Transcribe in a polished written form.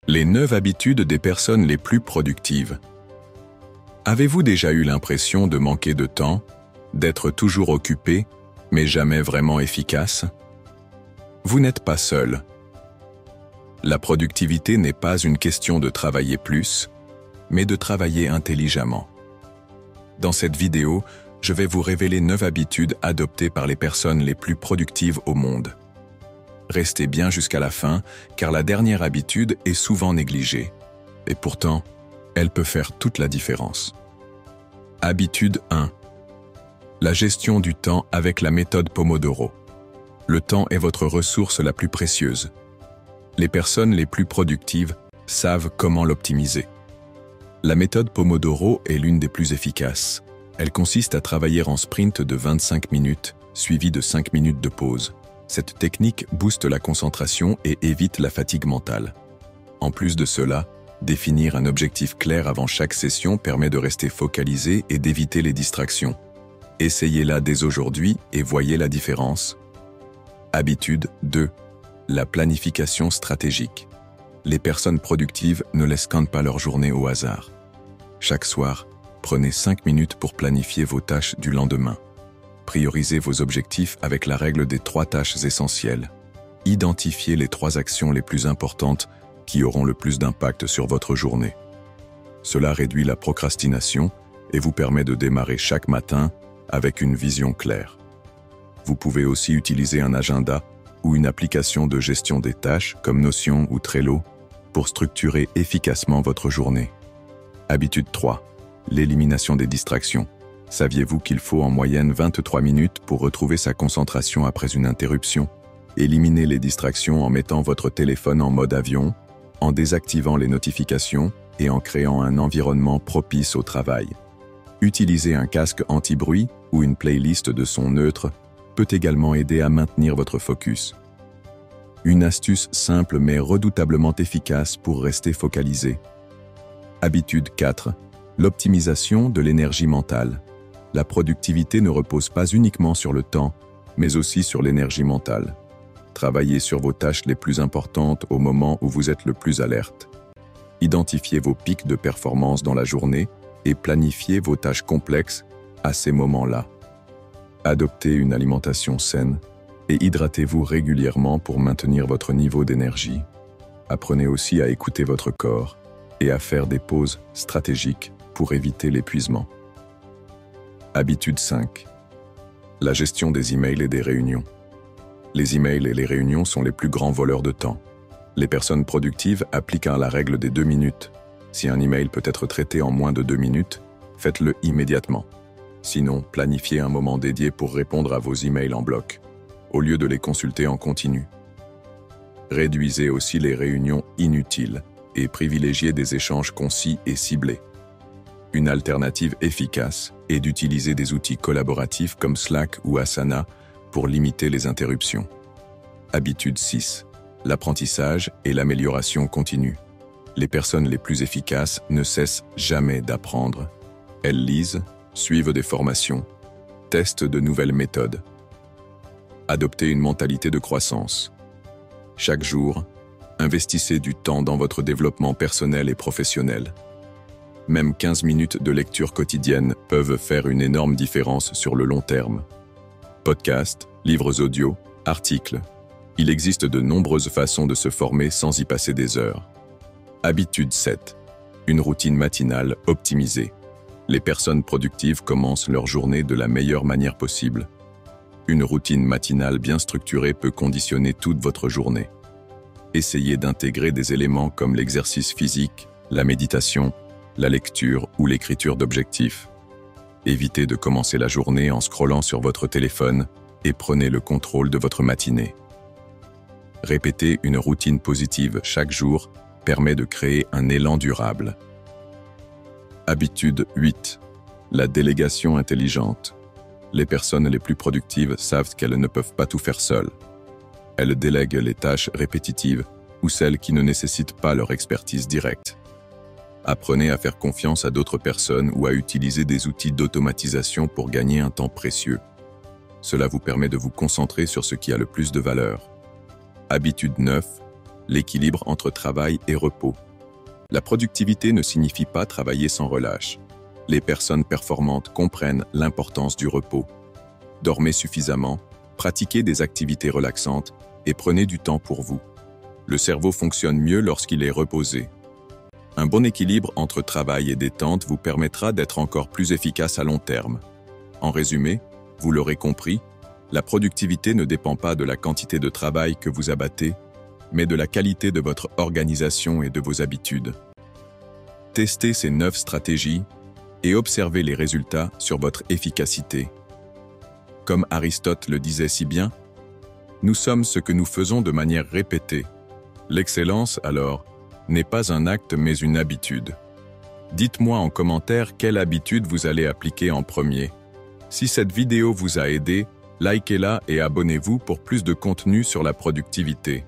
Les 9 habitudes des personnes les plus productives. Avez-vous déjà eu l'impression de manquer de temps, d'être toujours occupé, mais jamais vraiment efficace? Vous n'êtes pas seul. La productivité n'est pas une question de travailler plus, mais de travailler intelligemment. Dans cette vidéo, je vais vous révéler 9 habitudes adoptées par les personnes les plus productives au monde. Restez bien jusqu'à la fin, car la dernière habitude est souvent négligée. Et pourtant, elle peut faire toute la différence. Habitude 1. La gestion du temps avec la méthode Pomodoro. Le temps est votre ressource la plus précieuse. Les personnes les plus productives savent comment l'optimiser. La méthode Pomodoro est l'une des plus efficaces. Elle consiste à travailler en sprint de 25 minutes, suivi de 5 minutes de pause. Cette technique booste la concentration et évite la fatigue mentale. En plus de cela, définir un objectif clair avant chaque session permet de rester focalisé et d'éviter les distractions. Essayez-la dès aujourd'hui et voyez la différence. Habitude 2. La planification stratégique. Les personnes productives ne laissent pas leur journée au hasard. Chaque soir, prenez 5 minutes pour planifier vos tâches du lendemain. Priorisez vos objectifs avec la règle des 3 tâches essentielles. Identifiez les 3 actions les plus importantes qui auront le plus d'impact sur votre journée. Cela réduit la procrastination et vous permet de démarrer chaque matin avec une vision claire. Vous pouvez aussi utiliser un agenda ou une application de gestion des tâches comme Notion ou Trello pour structurer efficacement votre journée. Habitude 3. L'élimination des distractions. Saviez-vous qu'il faut en moyenne 23 minutes pour retrouver sa concentration après une interruption? Éliminez les distractions en mettant votre téléphone en mode avion, en désactivant les notifications et en créant un environnement propice au travail. Utiliser un casque anti-bruit ou une playlist de son neutre peut également aider à maintenir votre focus. Une astuce simple mais redoutablement efficace pour rester focalisé. Habitude 4. L'optimisation de l'énergie mentale. La productivité ne repose pas uniquement sur le temps, mais aussi sur l'énergie mentale. Travaillez sur vos tâches les plus importantes au moment où vous êtes le plus alerte. Identifiez vos pics de performance dans la journée et planifiez vos tâches complexes à ces moments-là. Adoptez une alimentation saine et hydratez-vous régulièrement pour maintenir votre niveau d'énergie. Apprenez aussi à écouter votre corps et à faire des pauses stratégiques pour éviter l'épuisement. Habitude 5. La gestion des emails et des réunions. Les emails et les réunions sont les plus grands voleurs de temps. Les personnes productives appliquent la règle des 2 minutes. Si un email peut être traité en moins de 2 minutes, faites-le immédiatement. Sinon, planifiez un moment dédié pour répondre à vos emails en bloc, au lieu de les consulter en continu. Réduisez aussi les réunions inutiles et privilégiez des échanges concis et ciblés. Une alternative efficace est d'utiliser des outils collaboratifs comme Slack ou Asana pour limiter les interruptions. Habitude 6. L'apprentissage et l'amélioration continue. Les personnes les plus efficaces ne cessent jamais d'apprendre. Elles lisent, suivent des formations, testent de nouvelles méthodes. Adoptez une mentalité de croissance. Chaque jour, investissez du temps dans votre développement personnel et professionnel. Même 15 minutes de lecture quotidienne peuvent faire une énorme différence sur le long terme. Podcasts, livres audio, articles. Il existe de nombreuses façons de se former sans y passer des heures. Habitude 7. Une routine matinale optimisée. Les personnes productives commencent leur journée de la meilleure manière possible. Une routine matinale bien structurée peut conditionner toute votre journée. Essayez d'intégrer des éléments comme l'exercice physique, la méditation, la lecture ou l'écriture d'objectifs. Évitez de commencer la journée en scrollant sur votre téléphone et prenez le contrôle de votre matinée. Répéter une routine positive chaque jour permet de créer un élan durable. Habitude 8. La délégation intelligente. Les personnes les plus productives savent qu'elles ne peuvent pas tout faire seules. Elles délèguent les tâches répétitives ou celles qui ne nécessitent pas leur expertise directe. Apprenez à faire confiance à d'autres personnes ou à utiliser des outils d'automatisation pour gagner un temps précieux. Cela vous permet de vous concentrer sur ce qui a le plus de valeur. Habitude 9. l'équilibre entre travail et repos. La productivité ne signifie pas travailler sans relâche. Les personnes performantes comprennent l'importance du repos. Dormez suffisamment, pratiquez des activités relaxantes et prenez du temps pour vous. Le cerveau fonctionne mieux lorsqu'il est reposé. Un bon équilibre entre travail et détente vous permettra d'être encore plus efficace à long terme. En résumé, vous l'aurez compris, la productivité ne dépend pas de la quantité de travail que vous abattez, mais de la qualité de votre organisation et de vos habitudes. Testez ces 9 stratégies et observez les résultats sur votre efficacité. Comme Aristote le disait si bien, nous sommes ce que nous faisons de manière répétée. L'excellence, alors, n'est pas un acte mais une habitude. Dites-moi en commentaire quelle habitude vous allez appliquer en premier. Si cette vidéo vous a aidé, likez-la et abonnez-vous pour plus de contenu sur la productivité.